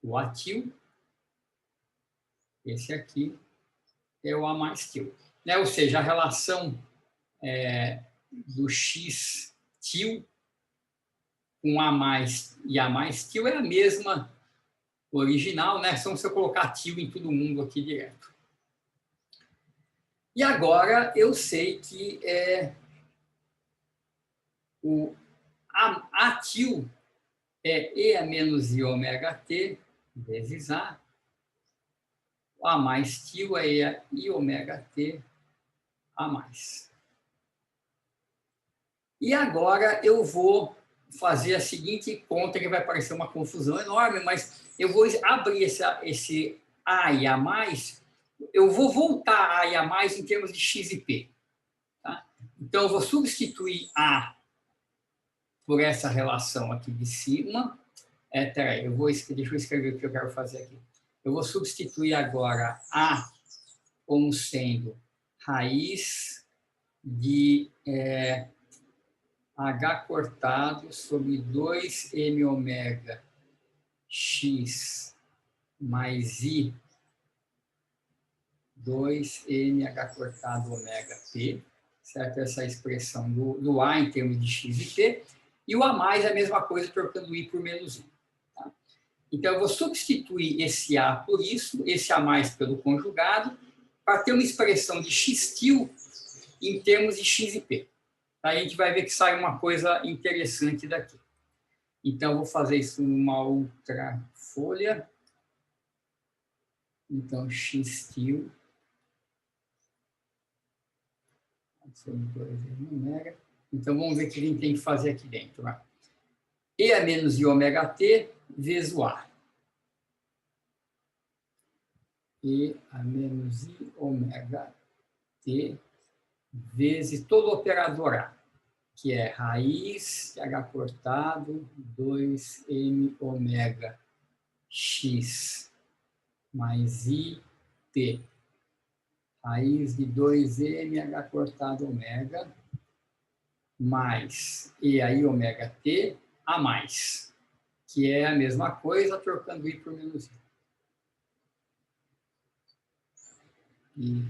o atil, esse aqui é o A mais til. Né? Ou seja, a relação do X til com A mais e A mais til é a mesma original, né? Só se eu colocar til em todo mundo aqui direto. E agora eu sei que a til é E a menos I ômega T vezes A. O A mais til é E I ômega T A mais. E agora eu vou fazer a seguinte conta, que vai parecer uma confusão enorme, mas eu vou abrir esse A e A mais, eu vou voltar A e A mais em termos de X e P. Tá? Então, eu vou substituir A por essa relação aqui de cima. Peraí, deixa eu escrever o que eu quero fazer aqui. Eu vou substituir agora A como sendo raiz de H cortado sobre 2M ômega X mais I 2MH cortado ômega P, certo? Essa expressão do A em termos de X e P. E o A mais é a mesma coisa, trocando I por menos I. Tá? Então, eu vou substituir esse A por isso, esse A mais pelo conjugado, para ter uma expressão de X til em termos de X e P. Aí a gente vai ver que sai uma coisa interessante daqui. Então, eu vou fazer isso numa outra folha. Então, X til. Então, vamos ver o que a gente tem que fazer aqui dentro. Vai. E a menos I ômega T vezes o A. E a menos I ômega T vezes todo o operador A, que é raiz de H cortado 2M ômega X mais I T. Raiz de 2M H cortado ômega mais E aí ômega T a mais, que é a mesma coisa, trocando I por menos I.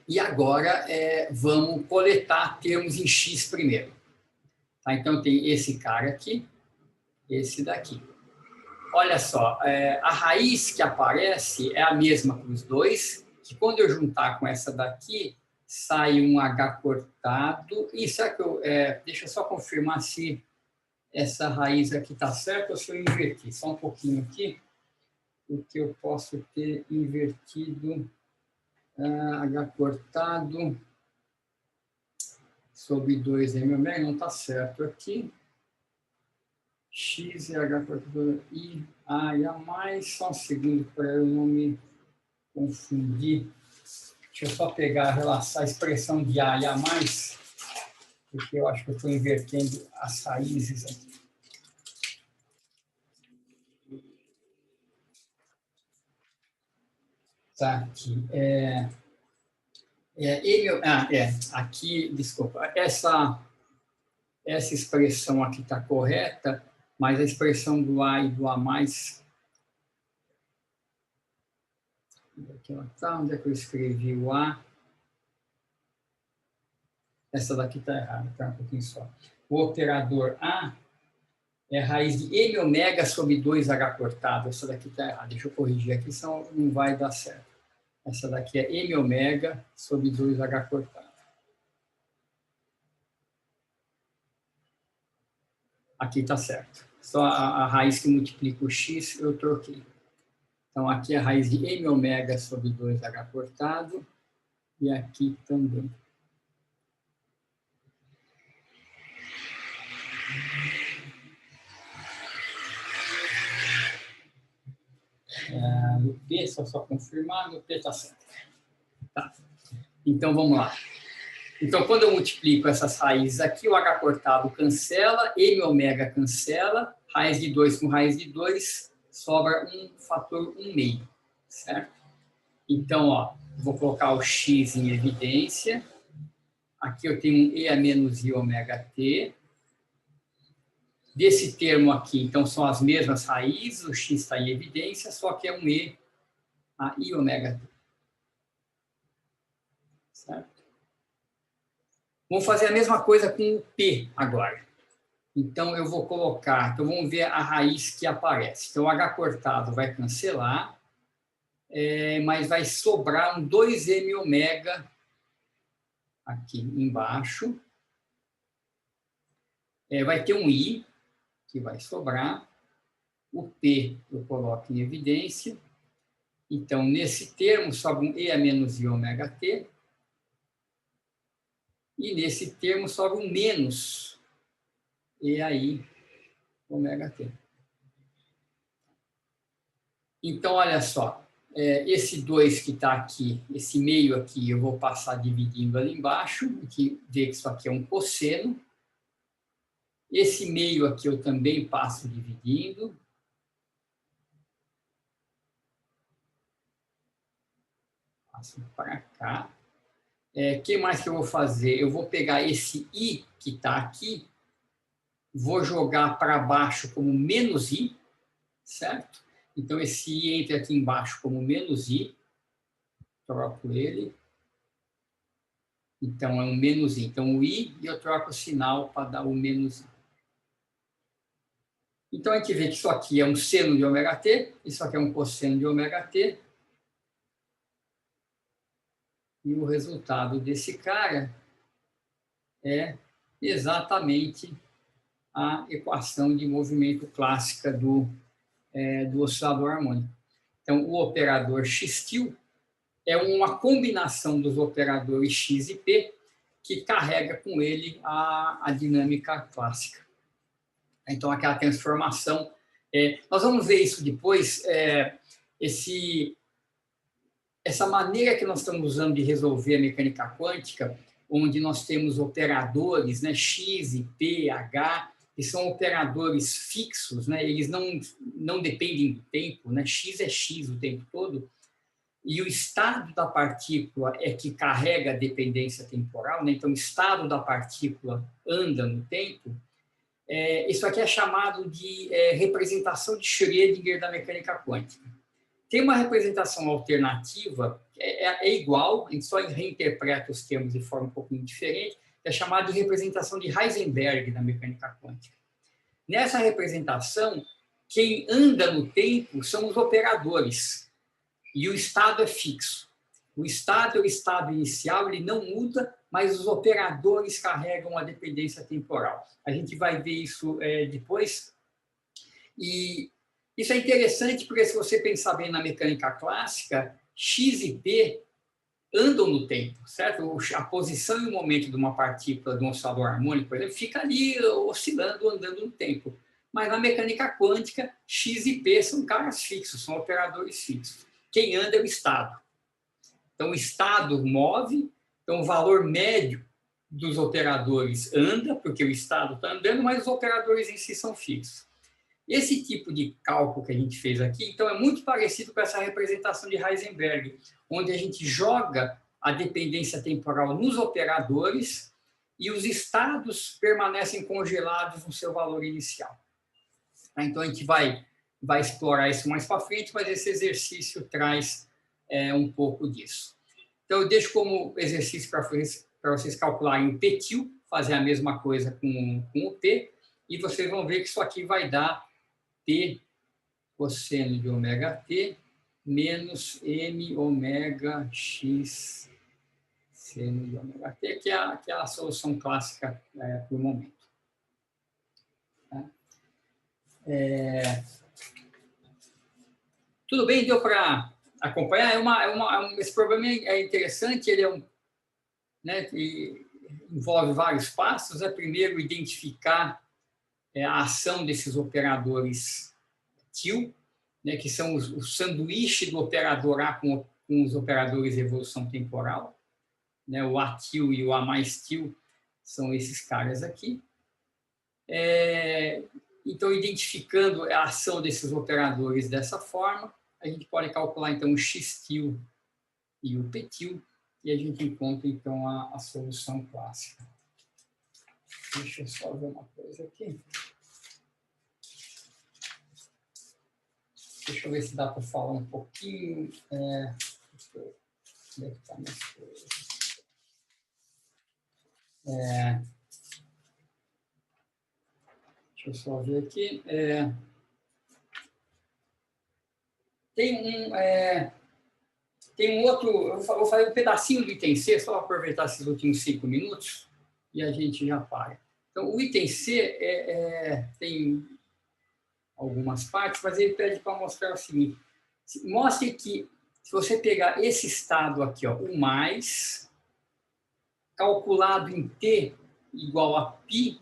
E agora vamos coletar termos em X primeiro. Tá? Então, tem esse cara aqui, esse daqui. Olha só, a raiz que aparece é a mesma para os dois, que quando eu juntar com essa daqui, sai um H cortado. E será que deixa eu só confirmar se essa raiz aqui está certa ou se eu inverti. Só um pouquinho aqui, porque eu posso ter invertido H cortado sobre 2M ômega, não está certo aqui. X e H cortado I, A e A mais, só um segundo para eu não me confundir. Deixa eu só pegar a expressão de A e A mais, porque eu acho que eu estou invertendo as raízes aqui. Tá aqui. Aqui, desculpa, essa expressão aqui está correta, mas a expressão do A e do A mais... Aqui ela está, onde é que eu escrevi o A? Essa daqui está errada, tá um pouquinho só. O operador A é raiz de M ômega sobre 2H cortado. Essa daqui está errada, deixa eu corrigir aqui, senão não vai dar certo. Essa daqui é M ômega sobre 2H cortado. Aqui está certo. Só a raiz que multiplica o X eu troquei. Então, aqui é a raiz de M ômega sobre 2H cortado. E aqui também. No P, só confirmar, no P está certo. Tá. Então, vamos lá. Então, quando eu multiplico essas raízes aqui, o H cortado cancela, M ômega cancela, raiz de 2 com raiz de 2, sobra um fator 1/2, certo? Então, ó, vou colocar o X em evidência. Aqui eu tenho um E a menos I ômega T. Desse termo aqui, então, são as mesmas raízes, o X está em evidência, só que é um E a I ômega T. Certo? Vamos fazer a mesma coisa com o P agora. Então, eu vou colocar... Então, vamos ver a raiz que aparece. Então, o H cortado vai cancelar, mas vai sobrar um 2m ômega aqui embaixo. Vai ter um I, que vai sobrar. O P eu coloco em evidência. Então, nesse termo, sobra um E a menos I ômega T. E nesse termo, sobra um menos E a I ômega T. Então, olha só. Esse 2 que está aqui, esse meio aqui, eu vou passar dividindo ali embaixo, que vê que isso aqui é um cosseno. Esse meio aqui eu também passo dividindo. Passo para cá. Que mais que eu vou fazer? Eu vou pegar esse I que está aqui, vou jogar para baixo como menos I, certo? Então, esse I entra aqui embaixo como menos I. Troco ele. Então, é um menos I. Então, o I, e eu troco o sinal para dar o menos I. Então, a gente vê que isso aqui é um seno de ômega t, isso aqui é um cosseno de ômega t. E o resultado desse cara é exatamente a equação de movimento clássica do oscilador harmônico. Então, o operador x-til é uma combinação dos operadores x e p que carrega com ele a dinâmica clássica. Então, aquela transformação... nós vamos ver isso depois, essa maneira que nós estamos usando de resolver a mecânica quântica, onde nós temos operadores, né, x e p, h, que são operadores fixos, né, eles não dependem do tempo, né, x é x o tempo todo, e o estado da partícula é que carrega a dependência temporal, né, então o estado da partícula anda no tempo. Isso aqui é chamado de representação de Schrödinger da mecânica quântica. Tem uma representação alternativa, igual, a gente só reinterpreta os termos de forma um pouquinho diferente, é chamada de representação de Heisenberg da mecânica quântica. Nessa representação, quem anda no tempo são os operadores, e o estado é fixo. O estado é o estado inicial, ele não muda, mas os operadores carregam a dependência temporal. A gente vai ver isso depois. E isso é interessante porque, se você pensar bem na mecânica clássica, x e p andam no tempo, certo? A posição e o momento de uma partícula de um oscilador harmônico, por exemplo, fica ali oscilando, andando no tempo. Mas na mecânica quântica, x e p são caras fixos, são operadores fixos. Quem anda é o estado. Então, o estado move, então o valor médio dos operadores anda, porque o estado está andando, mas os operadores em si são fixos. Esse tipo de cálculo que a gente fez aqui, então, é muito parecido com essa representação de Heisenberg, onde a gente joga a dependência temporal nos operadores e os estados permanecem congelados no seu valor inicial. Então, a gente vai explorar isso mais para frente, mas esse exercício traz um pouco disso. Então, eu deixo como exercício para vocês calcularem o P-til, fazer a mesma coisa com o P, e vocês vão ver que isso aqui vai dar P cosseno de ômega t menos m ômega x seno de ômega t, que é a solução clássica para o momento. Tá? Tudo bem? Deu para acompanhar? Esse problema é interessante, ele envolve vários passos. Primeiro, identificar a ação desses operadores til, né, que são o sanduíche do operador A com os operadores de evolução temporal. Né, o A-til e o A mais til são esses caras aqui. Então, identificando a ação desses operadores dessa forma, a gente pode calcular, então, o x-til e o p-til, e a gente encontra, então, a solução clássica. Deixa eu só ver uma coisa aqui. Deixa eu ver se dá para falar um pouquinho. Deve estar mais coisas. Deixa eu só ver aqui. Tem um outro, eu vou fazer um pedacinho do item C, só aproveitar esses últimos 5 minutos, e a gente já para. Então, o item C tem algumas partes, mas ele pede para mostrar o seguinte. Mostre que, se você pegar esse estado aqui, ó, o mais, calculado em T igual a π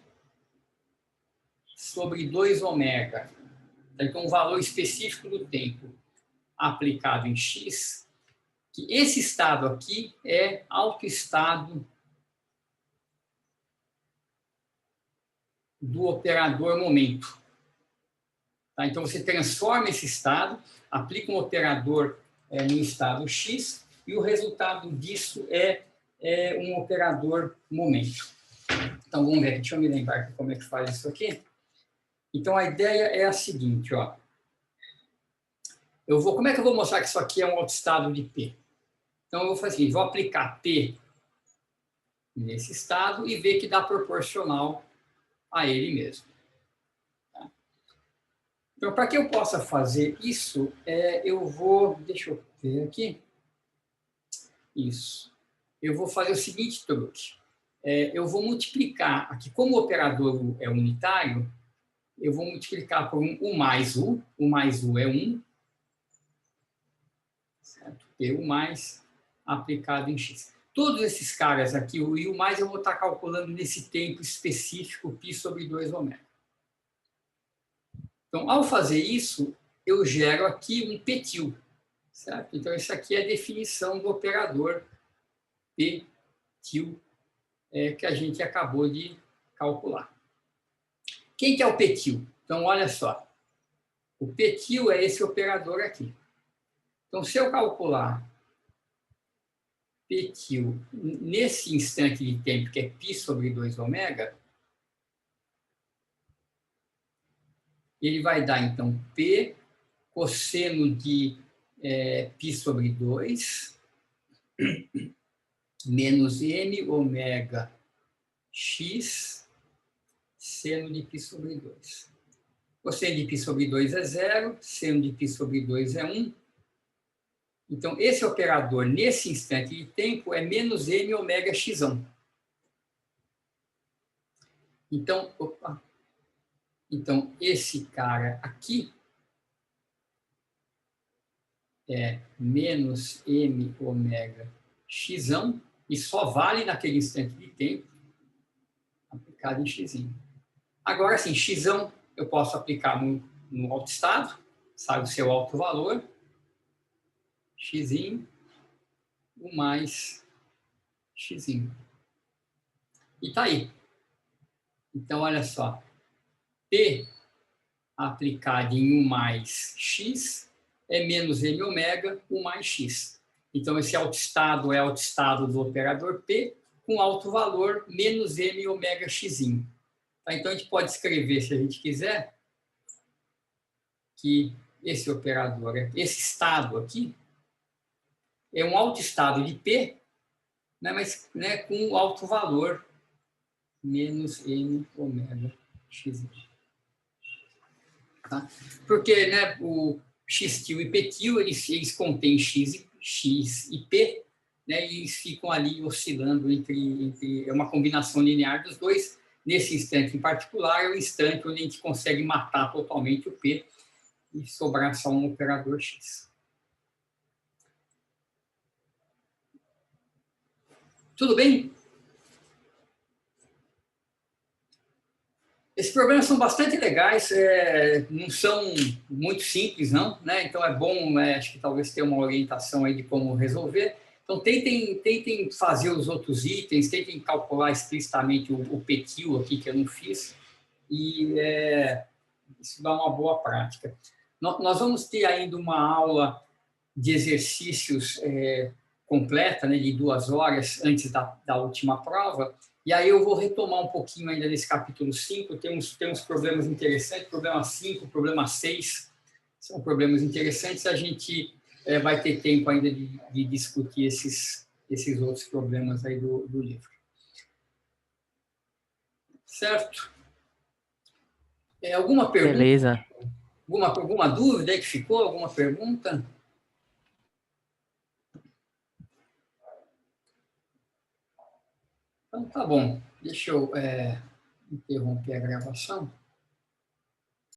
sobre 2 ômega. Então, um valor específico do tempo aplicado em x, que esse estado aqui é autoestado do operador momento. Tá? Então, você transforma esse estado, aplica um operador no estado x, e o resultado disso é um operador momento. Então, vamos ver, deixa eu me lembrar aqui como é que faz isso aqui. Então, a ideia é a seguinte, ó. Como é que eu vou mostrar que isso aqui é um autoestado de P? Então, eu vou fazer assim, vou aplicar P nesse estado e ver que dá proporcional a ele mesmo. Tá? Então, para que eu possa fazer isso, deixa eu ver aqui. Isso. Eu vou fazer o seguinte truque. Eu vou multiplicar aqui, como o operador é unitário, eu vou multiplicar por U mais U. U mais U é 1. Certo? P U mais aplicado em x. Todos esses caras aqui, o I mais eu vou estar calculando nesse tempo específico π sobre 2 ômega. Então, ao fazer isso, eu gero aqui um π-til. Certo? Então, isso aqui é a definição do operador π-til que a gente acabou de calcular. Quem que é o π-til? Então, olha só. O π-til é esse operador aqui. Então, se eu calcular π-til nesse instante de tempo, que é π sobre 2 ômega, ele vai dar, então, P cosseno de π sobre 2 menos m ômega x seno de π sobre 2. Cosseno de π sobre 2 é 0, seno de π sobre 2 é 1. Então, esse operador, nesse instante de tempo, é menos m ômega x. Então, esse cara aqui é menos m ômega x, e só vale naquele instante de tempo aplicado em x. Agora, sim, x eu posso aplicar no autoestado, sabe o seu alto valor, x, o mais x. E está aí. Então, olha só. P aplicado em 1 mais x é menos m ômega 1 mais x. Então, esse autoestado é autoestado do operador P com alto valor menos m ômega x. Tá? Então, a gente pode escrever, se a gente quiser, que esse operador, esse estado aqui, é um autoestado de P, né, mas com alto valor menos m ômega x. Tá? Porque o x-til e p-til, eles contêm x e p, né, e eles ficam ali oscilando entre uma combinação linear dos dois. Nesse instante em particular, é o instante onde a gente consegue matar totalmente o p e sobrar só um operador x. Tudo bem? Esses problemas são bastante legais, não são muito simples, não, né? Então é bom, acho que talvez ter uma orientação aí de como resolver. Então tentem fazer os outros itens, tentem calcular explicitamente o π-til aqui que eu não fiz, e isso dá uma boa prática. Nós vamos ter ainda uma aula de exercícios completa, né, de 2 horas antes da última prova. E aí eu vou retomar um pouquinho ainda nesse capítulo 5, tem uns problemas interessantes, problema 5, problema 6, são problemas interessantes, a gente vai ter tempo ainda de discutir esses outros problemas aí do livro. Certo? Alguma pergunta? Beleza. Alguma dúvida aí que ficou? Alguma pergunta? Então, tá bom. Deixa eu interromper a gravação.